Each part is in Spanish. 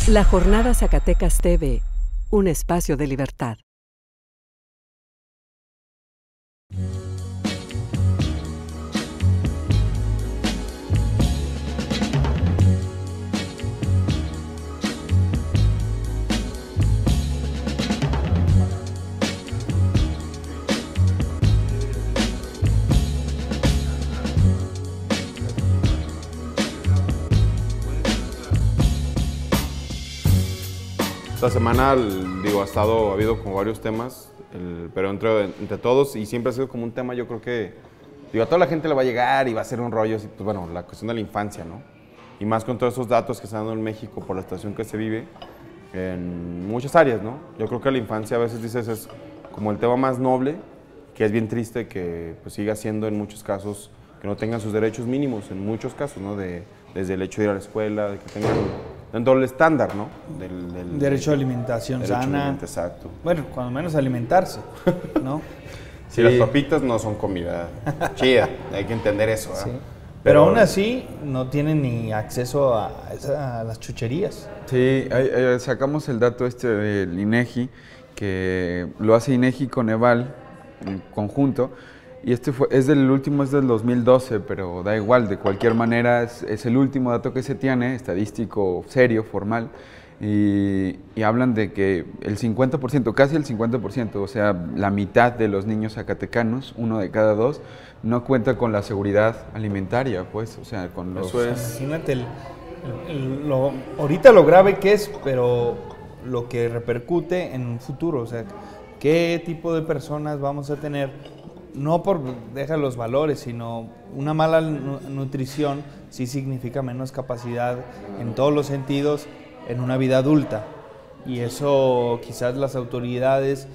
La Jornada Zacatecas TV, un espacio de libertad. Esta semana, ha habido como varios temas, pero entre todos, y siempre ha sido como un tema, yo creo que, a toda la gente le va a llegar y va a ser un rollo, pues bueno, la cuestión de la infancia, ¿no? Y más con todos esos datos que se están dando en México por la situación que se vive en muchas áreas, ¿no? Yo creo que la infancia a veces dices es como el tema más noble, que es bien triste que pues siga siendo en muchos casos que no tengan sus derechos mínimos, en muchos casos, ¿no? Desde el hecho de ir a la escuela, de que tengan dentro del estándar, ¿no? Derecho a alimentación sana. Exacto. Bueno, cuando menos alimentarse, ¿no? Sí, las papitas no son comida chida, hay que entender eso, ¿verdad? Sí. Pero aún así no tienen ni acceso a las chucherías. Sí, sacamos el dato del INEGI, que lo hace INEGI con Eval en conjunto, y es del 2012, pero da igual, de cualquier manera es el último dato que se tiene, estadístico serio, formal, y hablan de que el 50%, casi el 50%, o sea, la mitad de los niños zacatecanos, 1 de cada 2, no cuenta con la seguridad alimentaria, pues, o sea, con los... Eso es. Imagínate ahorita lo grave que es, pero lo que repercute en un futuro, o sea, qué tipo de personas vamos a tener, no por dejar los valores, sino una mala nutrición sí significa menos capacidad en todos los sentidos en una vida adulta. Y eso quizás las autoridades,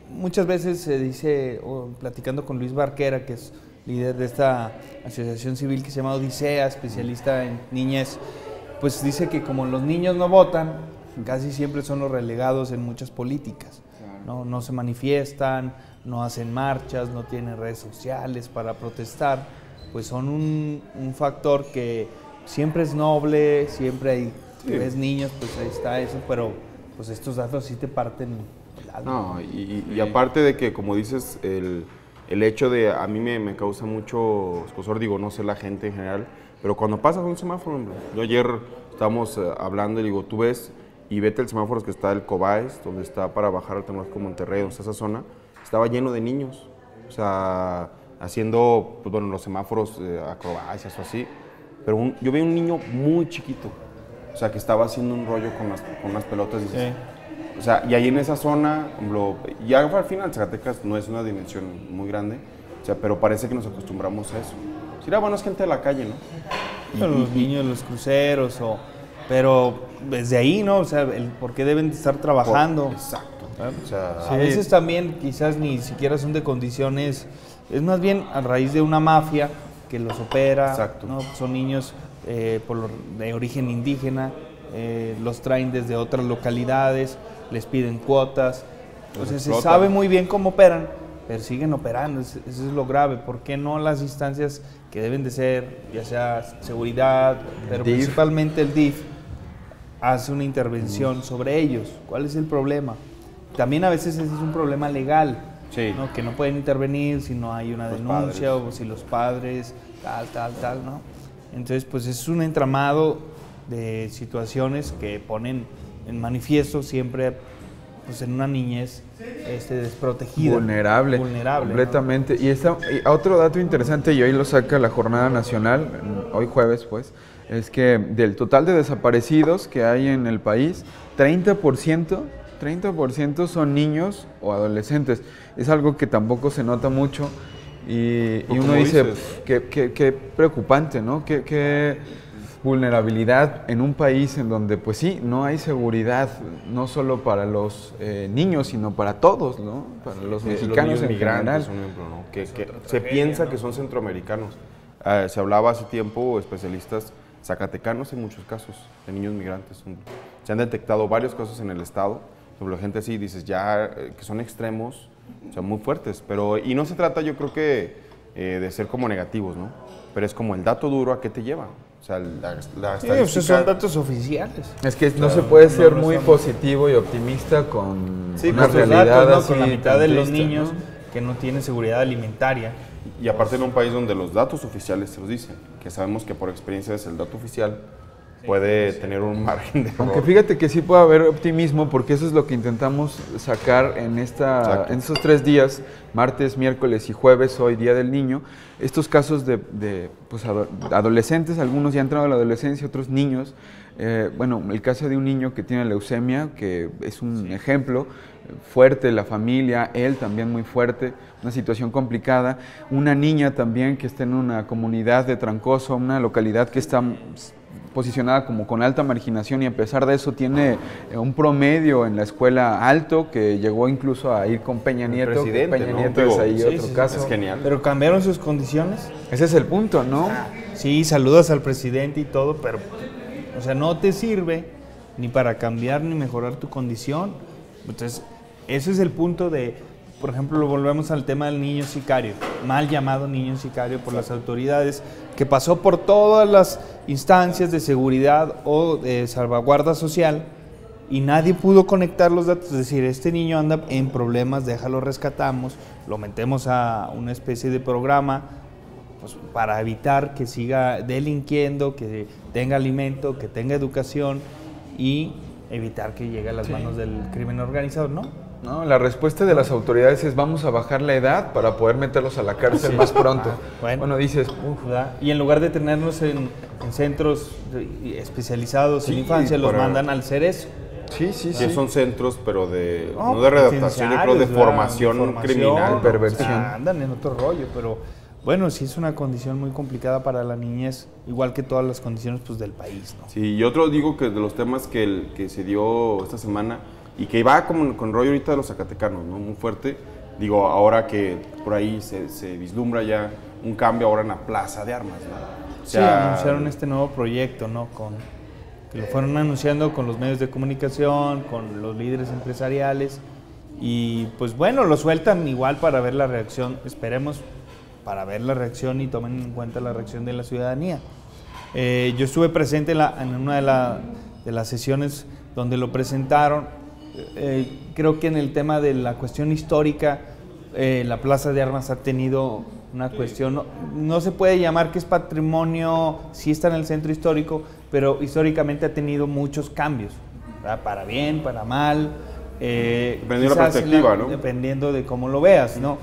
muchas veces se dice, platicando con Luis Barquera, que es líder de esta asociación civil que se llama Odisea, especialista en niñez, pues dice que como los niños no votan, casi siempre son los relegados en muchas políticas, ¿no? No se manifiestan, no hacen marchas, no tienen redes sociales para protestar, pues son un factor que siempre es noble, siempre hay, ves niños, pues ahí está eso, pero pues estos datos sí te parten el alma. No, y aparte de que, como dices, el hecho de, a mí me causa mucho escozor, no sé la gente en general, pero cuando pasas un semáforo, hombre, yo ayer estábamos hablando y digo, tú ves y vete el semáforo que está el Cobáez, donde está para bajar al Tecnológico Monterrey, donde está esa zona, estaba lleno de niños, o sea, haciendo, pues, bueno, los semáforos, acrobacias o así, pero yo vi un niño muy chiquito, o sea, que estaba haciendo un rollo con las pelotas, dices, sí. O sea, y ahí en esa zona, ya al final Zacatecas no es una dimensión muy grande, o sea, pero parece que nos acostumbramos a eso. Sí, bueno, es gente de la calle, ¿no? Los niños, los cruceros, pero desde ahí, ¿no? O sea, por qué deben de estar trabajando. Exacto. O sea, a veces también quizás ni siquiera son de condiciones, es más bien a raíz de una mafia que los opera. Exacto. ¿No? Son niños de origen indígena, los traen desde otras localidades, les piden cuotas, entonces se sabe muy bien cómo operan, pero siguen operando, eso es lo grave. ¿Por qué no las instancias que deben de ser, ya sea seguridad, pero principalmente el DIF, hace una intervención sobre ellos? ¿Cuál es el problema? También a veces es un problema legal, sí, ¿no? Que no pueden intervenir si no hay una denuncia o si los padres, tal, ¿no? Entonces, pues es un entramado de situaciones que ponen en manifiesto siempre, pues, en una niñez desprotegida. Vulnerable, completamente. ¿No? Y otro dato interesante, y hoy lo saca la Jornada Nacional, hoy jueves, pues, es que del total de desaparecidos que hay en el país, 30% son niños o adolescentes. Es algo que tampoco se nota mucho y uno dice, qué preocupante, ¿no? Qué vulnerabilidad en un país en donde, pues sí, no hay seguridad, no solo para los niños, sino para todos, ¿no? Para los mexicanos en general. Un ejemplo, ¿no? Que se piensa que son centroamericanos. Se hablaba hace tiempo, especialistas zacatecanos en muchos casos, de niños migrantes. Se han detectado varios casos en el estado, sobre la gente así, dices ya que son extremos, o sea, muy fuertes, y no se trata, yo creo que, de ser como negativos, ¿no? Pero es como el dato duro, ¿a qué te lleva? O sea, la Sí, estadística... esos son datos oficiales. Es que no Claro, se puede ser no muy son- positivo y optimista con Sí, una pues los realidad datos, ¿no? así Con la mitad tan de los triste, niños ¿no? que no tienen seguridad alimentaria. Y aparte en un país donde los datos oficiales se los dicen, que sabemos que por experiencia es el dato oficial, puede tener un margen de error. Aunque fíjate que sí puede haber optimismo, porque eso es lo que intentamos sacar en Exacto. en estos 3 días, martes, miércoles y jueves, hoy Día del Niño, estos casos de pues, adolescentes, algunos ya han entrado a la adolescencia, otros niños. Bueno, el caso de un niño que tiene leucemia, que es un ejemplo fuerte, la familia, él también muy fuerte, una situación complicada. Una niña también que está en una comunidad de Trancoso, una localidad que está posicionada como con alta marginación y a pesar de eso tiene un promedio en la escuela alto que llegó incluso a ir con Peña Nieto. presidente, Peña ¿no? Nieto Digo, es ahí sí, otro sí, caso. Es genial. Pero cambiaron sus condiciones. Ese es el punto, ¿no? Sí, saludas al presidente y todo, pero, o sea, no te sirve ni para cambiar ni mejorar tu condición. Entonces, ese es el punto de, por ejemplo, lo volvemos al tema del niño sicario, mal llamado niño sicario por las autoridades, que pasó por todas las instancias de seguridad o de salvaguarda social y nadie pudo conectar los datos, es decir, este niño anda en problemas, déjalo rescatamos, lo metemos a una especie de programa pues, para evitar que siga delinquiendo, que tenga alimento, que tenga educación y evitar que llegue a las manos del crimen organizado, ¿no? No, la respuesta de las autoridades es vamos a bajar la edad para poder meterlos a la cárcel más pronto. Bueno, dices, ¿verdad? Y en lugar de tenernos en centros especializados en infancia, los mandan al Cerezo. sí, Que son centros, pero de No, no de redactación, yo creo de penitenciarios, formación criminal. ¿no? perversión. O sea, andan en otro rollo, pero bueno, sí es una condición muy complicada para la niñez, igual que todas las condiciones pues, del país, ¿no? Sí, y otro digo que de los temas que se dio esta semana y que va como con rollo ahorita de los zacatecanos, ¿no? Muy fuerte. Digo, ahora que por ahí se vislumbra ya un cambio ahora en la plaza de armas, ¿no? O Sí, sea, anunciaron este nuevo proyecto, ¿no? Que lo fueron anunciando con los medios de comunicación, con los líderes empresariales y pues bueno, lo sueltan igual para ver la reacción, esperemos para ver la reacción y tomen en cuenta la reacción de la ciudadanía. Yo estuve presente en una de las sesiones donde lo presentaron. Creo que en el tema de la cuestión histórica, la Plaza de Armas ha tenido una cuestión, no se puede llamar que es patrimonio, sí está en el centro histórico, pero históricamente ha tenido muchos cambios, ¿verdad? Para bien, para mal. Dependiendo de la perspectiva, ¿no? Dependiendo de cómo lo veas, ¿no?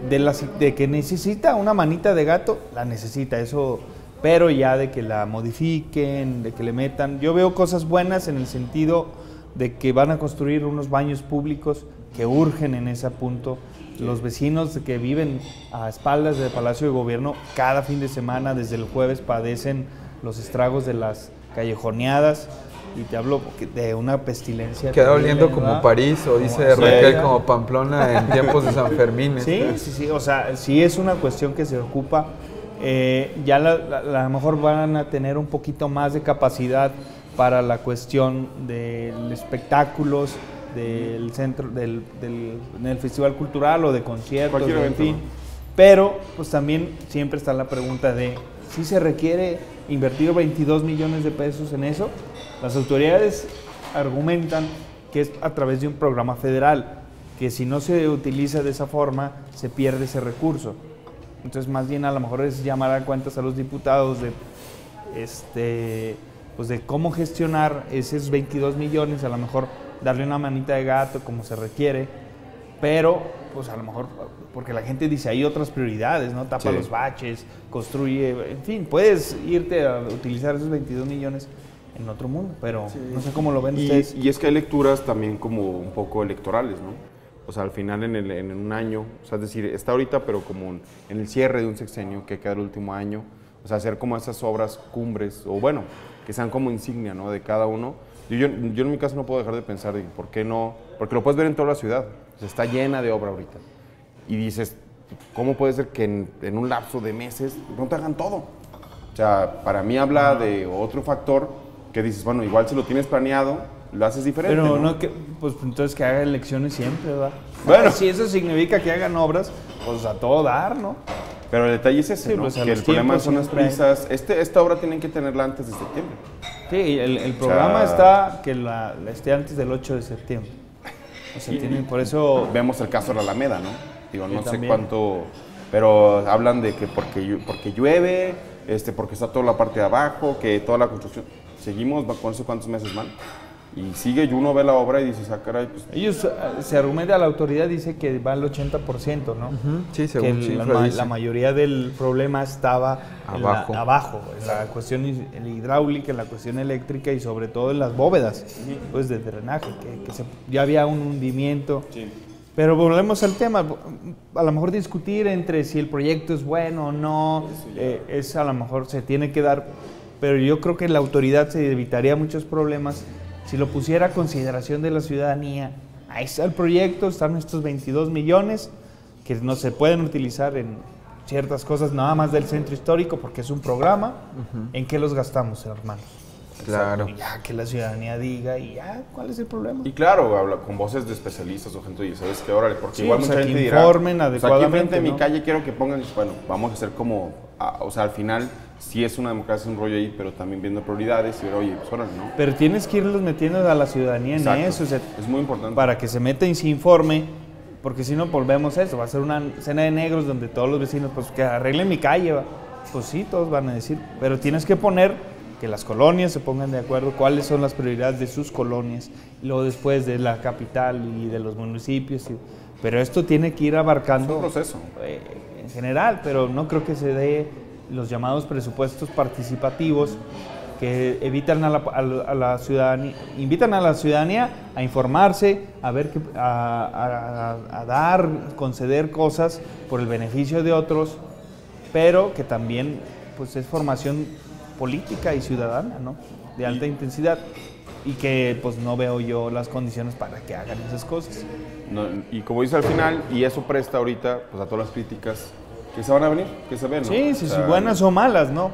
De que necesita una manita de gato, la necesita, eso, pero ya de que la modifiquen, de que le metan. Yo veo cosas buenas en el sentido de que van a construir unos baños públicos que urgen en ese punto. Los vecinos que viven a espaldas del Palacio de Gobierno cada fin de semana, desde el jueves, padecen los estragos de las callejoneadas. Y te hablo de una pestilencia. Queda terrible, oliendo como ¿verdad? París o dice Como Raquel Suecia. como Pamplona en tiempos de San Fermín. Sí, o sea, sí es una cuestión que se ocupa. Ya a lo mejor van a tener un poquito más de capacidad para la cuestión de espectáculos, del centro, del festival cultural o de conciertos, Cualquier en evento, fin. ¿no? Pero, pues también siempre está la pregunta de si se requiere invertir 22 millones de pesos en eso. Las autoridades argumentan que es a través de un programa federal, que si no se utiliza de esa forma, se pierde ese recurso. Entonces, más bien a lo mejor es llamar a cuentas a los diputados pues de cómo gestionar esos 22 millones, a lo mejor darle una manita de gato como se requiere, pero pues a lo mejor, porque la gente dice, hay otras prioridades, ¿no? Tapa Sí. los baches, construye, en fin, puedes irte a utilizar esos 22 millones en otro mundo, pero no sé cómo lo ven ustedes. Y es que hay lecturas también como un poco electorales, ¿no? O sea, al final en un año, o sea, es decir, está ahorita, pero como en el cierre de un sexenio que queda el último año, o sea, hacer como esas obras cumbres, o bueno, que sean como insignia, ¿no? De cada uno. Yo en mi caso no puedo dejar de pensar, de, ¿por qué no? Porque lo puedes ver en toda la ciudad, o sea, está llena de obra ahorita. Y dices, ¿cómo puede ser que en un lapso de meses no te hagan todo? O sea, para mí habla de otro factor que dices, bueno, igual si lo tienes planeado, lo haces diferente, Pero ¿no? no que, pues entonces que haga elecciones siempre, ¿verdad? Bueno. Si eso significa que hagan obras, pues a todo dar, ¿no? Pero el detalle es ese, Sí, ¿no? pues, a Que los el problema tiempos son las siempre hay. prisas. Esta obra tienen que tenerla antes de septiembre. Sí, el programa está que la esté antes del 8 de septiembre. O sea, tienen, por eso... Vemos el caso de la Alameda, ¿no? Digo, Sí, no sé también. cuánto, pero hablan de que porque llueve, porque está toda la parte de abajo, que toda la construcción. Seguimos con eso cuántos meses van. Y sigue, y uno ve la obra y dice, ah, caray, pues... Ellos, se argumenta, la autoridad dice que va al 80%, ¿no? Sí, Que según cifra dice. la mayoría del problema estaba Abajo. abajo, en la cuestión hidráulica, en la cuestión eléctrica y sobre todo en las bóvedas, pues de drenaje, ya había un hundimiento. Sí. Pero volvemos al tema, a lo mejor discutir entre si el proyecto es bueno o no, es a lo mejor se tiene que dar, pero yo creo que la autoridad se evitaría muchos problemas si lo pusiera a consideración de la ciudadanía. Ahí está el proyecto, están estos 22 millones que no se pueden utilizar en ciertas cosas nada más del centro histórico porque es un programa. ¿En qué los gastamos, hermanos? Claro. Y ya que la ciudadanía diga y ya, ¿cuál es el problema? Y claro, habla con voces de especialistas o gente y ¿sabes qué? Órale, porque Sí, igual o mucha sea, gente que dirá, informen pues aquí adecuadamente, enfrente de mi ¿no? calle quiero que pongan, bueno, vamos a hacer como, o sea, al final sí es una democracia, un rollo ahí, pero también viendo prioridades y ver, oye, pues órale, ¿no? Pero tienes que irlos metiendo a la ciudadanía en Exacto. eso, o sea, Es muy importante. para que se meta y se informe, porque si no volvemos a eso, va a ser una cena de negros donde todos los vecinos, pues que arreglen mi calle, va. Pues sí, todos van a decir, pero tienes que poner que las colonias se pongan de acuerdo cuáles son las prioridades de sus colonias, y luego después de la capital y de los municipios, pero esto tiene que ir abarcando Es un proceso. En general, pero no creo que se dé los llamados presupuestos participativos que evitan a la ciudadanía, invitan a la ciudadanía a informarse, a ver a dar, conceder cosas por el beneficio de otros, pero que también pues es formación política y ciudadana, ¿no? De alta intensidad, y que pues no veo yo las condiciones para que hagan esas cosas. No, y como dice al final, y eso presta ahorita pues a todas las críticas que se van a venir, que se ven, ¿no? Sí, sí, sí, buenas o malas, ¿no?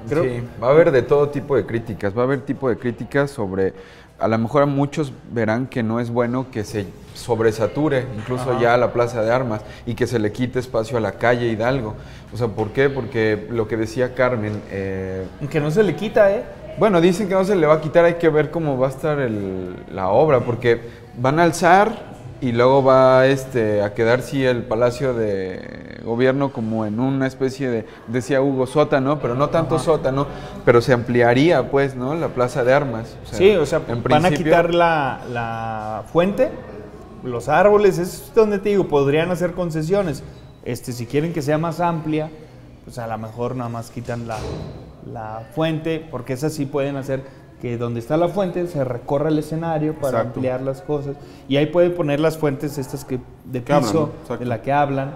Creo, Sí, va a haber de todo tipo de críticas, va a haber tipo de críticas sobre, a lo mejor a muchos verán que no es bueno que se sobresature incluso ya la Plaza de Armas y que se le quite espacio a la calle Hidalgo. O sea, ¿por qué? Porque lo que decía Carmen, que no se le quita, ¿eh? bueno, dicen que no se le va a quitar, hay que ver cómo va a estar la obra, porque van a alzar y luego va a quedar sí el Palacio de Gobierno como en una especie de, decía Hugo, sótano, pero no tanto sótano, pero se ampliaría pues, ¿no? La Plaza de Armas. O sea, Sí, o sea, en van a principio- quitar la fuente, los árboles, es donde te digo, podrían hacer concesiones. Si quieren que sea más amplia, pues a lo mejor nada más quitan la fuente, porque esas sí pueden hacer que donde está la fuente se recorra el escenario para Exacto. ampliar las cosas. Y ahí pueden poner las fuentes estas de Que piso, hablan, ¿no? Exacto. de la que hablan,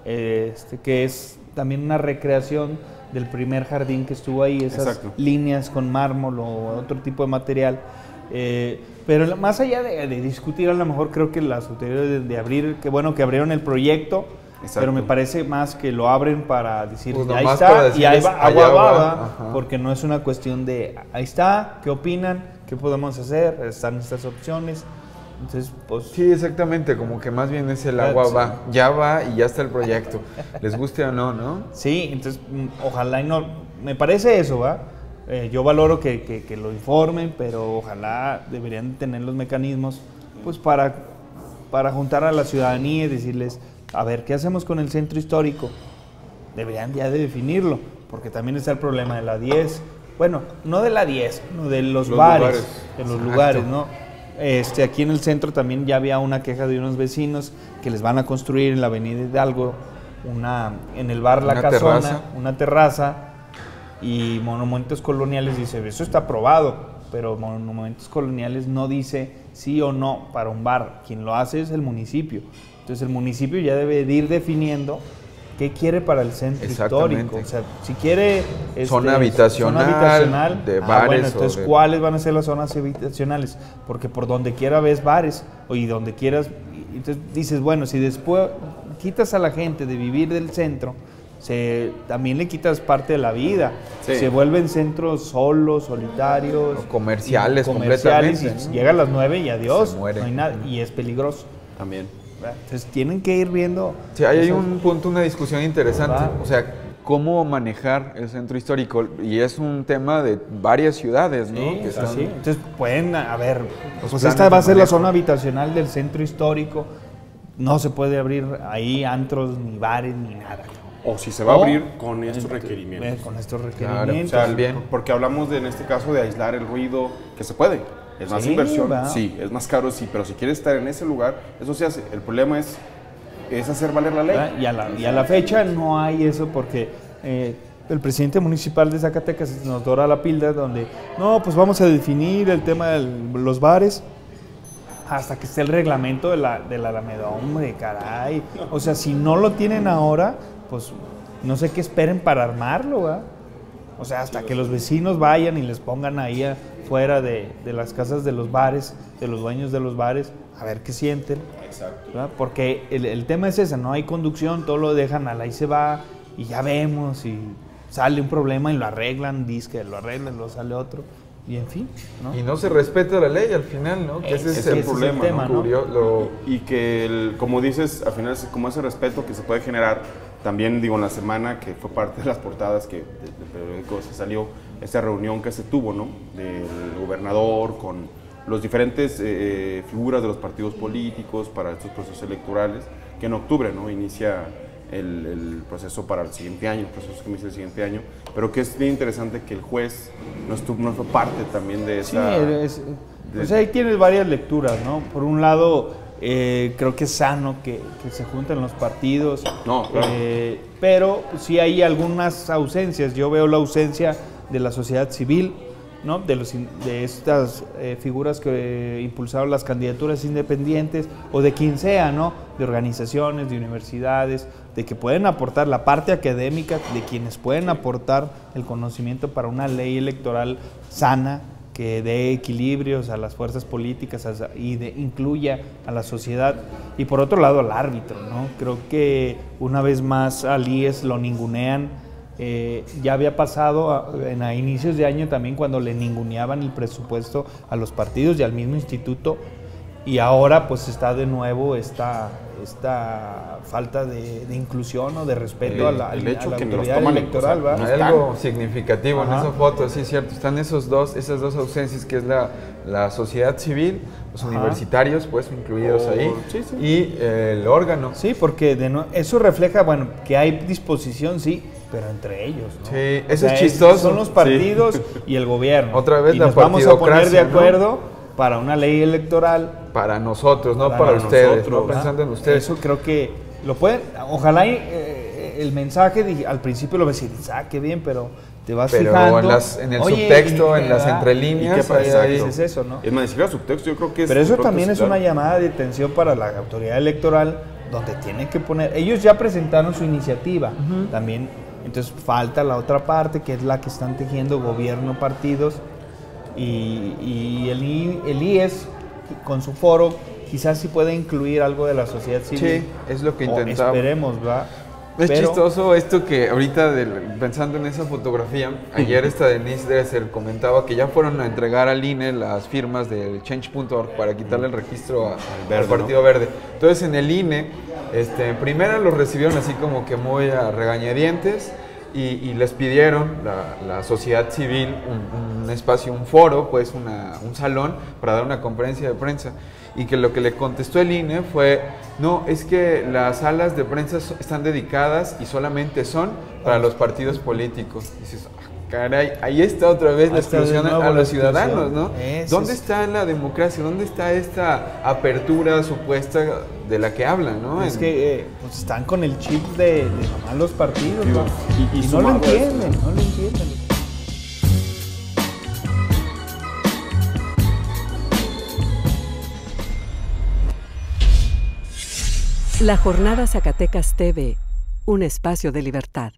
que es también una recreación del primer jardín que estuvo ahí, esas Exacto. líneas con mármol o otro tipo de material. Pero más allá de discutir, a lo mejor creo que las autoridades de abrir, que bueno que abrieron el proyecto, Exacto. pero me parece más que lo abren para decir, Pues ahí nomás para está, y ahí decirles, va, allá agua va, va, ajá. porque no es una cuestión de, ahí está, ¿qué opinan? ¿Qué podemos hacer? Están estas opciones. Entonces, pues... Sí, exactamente, como que más bien es el agua va y ya está el proyecto, les guste o no, ¿no? Sí, entonces ojalá y no, me parece eso, ¿va? Yo valoro que lo informen, pero ojalá deberían tener los mecanismos pues para juntar a la ciudadanía y decirles, a ver, ¿qué hacemos con el centro histórico? Deberían ya de definirlo, porque también está el problema de la 10, bueno, no de la 10, no de los bares, lugares. de los Exacto. lugares, ¿no? Aquí en el centro también ya había una queja de unos vecinos que les van a construir en la avenida Hidalgo en el bar La Una Casona, terraza. una terraza, y Monumentos Coloniales dice, eso está aprobado, pero Monumentos Coloniales no dice sí o no para un bar, quien lo hace es el municipio. Entonces el municipio ya debe de ir definiendo qué quiere para el centro Exactamente. histórico. O sea, si quiere Zona habitacional, de bares bueno, o entonces de- ¿cuáles van a ser las zonas habitacionales? Porque por donde quiera ves bares, y donde quieras, y entonces dices, bueno, si después quitas a la gente de vivir del centro, también le quitas parte de la vida. Sí. Se vuelven centros solos, solitarios. O comerciales y completamente, y ¿no? llega a las 9 y adiós, Se muere. no hay nada, y es peligroso. También. ¿verdad? Entonces tienen que ir viendo... Sí, ahí hay un punto, una discusión interesante. O sea, cómo manejar el centro histórico, y es un tema de varias ciudades, ¿no? Sí, Que están- sí. Entonces pueden, a ver, pues planes esta va a de ser la manejo. zona habitacional del centro histórico, no se puede abrir ahí antros, ni bares, ni nada. O si se va a O- abrir con estos requerimientos. Con estos O requerimientos. sea, También. porque hablamos en este caso de aislar el ruido, que se puede. Es más Sí, inversión, va. sí, es más caro, sí, pero si quieres estar en ese lugar, eso se hace. El problema es hacer valer la ley. ¿verdad? Y a la fecha no hay eso porque el presidente municipal de Zacatecas nos dora la pilda donde, no, pues vamos a definir el tema de los bares hasta que esté el reglamento de la Alameda. Hombre, caray. O sea, si no lo tienen ahora, pues no sé qué esperen para armarlo, ¿verdad? O sea, hasta que los vecinos vayan y les pongan ahí afuera de las casas de los bares, de los dueños de los bares, a ver qué sienten. Exacto. ¿Verdad? Porque el tema es ese, no hay conducción, todo lo dejan al ahí se va y ya vemos y sale un problema y lo arreglan, dice que lo arreglan, luego sale otro y en fin, ¿no? Y no se respeta la ley al final, ¿no? Que ese es el problema, tema, ¿no? Y que, como dices, al final, como ese respeto que se puede generar, también digo, en la semana que fue parte de las portadas que del periódico se salió, esta reunión que se tuvo, ¿no? Del gobernador con los diferentes figuras de los partidos políticos para estos procesos electorales, que en octubre, ¿no? Inicia el proceso para el siguiente año, el proceso que inicia el siguiente año, pero que es bien interesante que el juez no fue parte también de Sí, esa... pues ahí tienes varias lecturas, ¿no? Por un lado, creo que es sano que se junten los partidos, No, claro. pero sí hay algunas ausencias. Yo veo la ausencia de la sociedad civil, ¿no? De estas figuras que impulsaron las candidaturas independientes o de quien sea, ¿no? De organizaciones, de universidades, de que pueden aportar la parte académica, de quienes pueden aportar el conocimiento para una ley electoral sana, que dé equilibrios a las fuerzas políticas y incluya a la sociedad. Y por otro lado al árbitro, ¿no? Creo que una vez más al IES lo ningunean. Ya había pasado a inicios de año también cuando le ninguneaban el presupuesto a los partidos y al mismo instituto, y ahora pues está de nuevo esta falta de inclusión o de respeto a la hecho que los autoridad toman en electoral, cosa, ¿va? no Hay algo significativo en Ajá. esa foto, sí es cierto. Están esas dos ausencias, que es la sociedad civil, los Ajá. universitarios, pues incluidos ahí, sí, sí. y el órgano. Sí, porque eso refleja, bueno, que hay disposición, sí, pero entre ellos, ¿no? Sí, O eso sea, es chistoso. Son los partidos y el gobierno. Otra vez y la nos vamos a poner de partidocracia, ¿no? acuerdo para una ley electoral. Para nosotros, no para Para ustedes, nosotros, no pensando en ustedes. Eso creo que lo pueden, ojalá el mensaje al principio lo ves y dices, qué bien, pero te vas Pero fijando. en el Oye, subtexto, y- en las ¿verdad? entrelíneas, ¿Y qué pasa? ahí- Exacto. Es eso, ¿no? Es más, ni siquiera subtexto, yo creo que es... Pero eso de pronto también es claro. una llamada de atención para la autoridad electoral, donde tiene que poner, ellos ya presentaron su iniciativa, también, entonces falta la otra parte, que es la que están tejiendo gobierno, partidos, y el IES, con su foro, quizás sí puede incluir algo de la sociedad civil. Sí, es lo que O intentaba. esperemos, ¿verdad? Es Pero- chistoso esto que ahorita, pensando en esa fotografía, ayer esta Denise Dresser comentaba que ya fueron a entregar al INE las firmas del Change.org para quitarle el registro al Verde, Partido Verde. Entonces en el INE, en primera los recibieron así como que muy a regañadientes y les pidieron la sociedad civil un espacio, un foro, pues un salón para dar una conferencia de prensa. Y que lo que le contestó el INE fue, no, es que las salas de prensa están dedicadas y solamente son para los partidos políticos. Y dices, caray, ahí está otra vez la Ahí está de exclusión nuevo a la los ciudadanos, ¿no? exclusión. ¿Dónde está la democracia? ¿Dónde está esta apertura supuesta de la que hablan, no? Es que pues están con el chip de nomás los partidos, ¿no? Y Y no lo sumado a esto, entienden, no lo entienden. La Jornada Zacatecas TV, un espacio de libertad.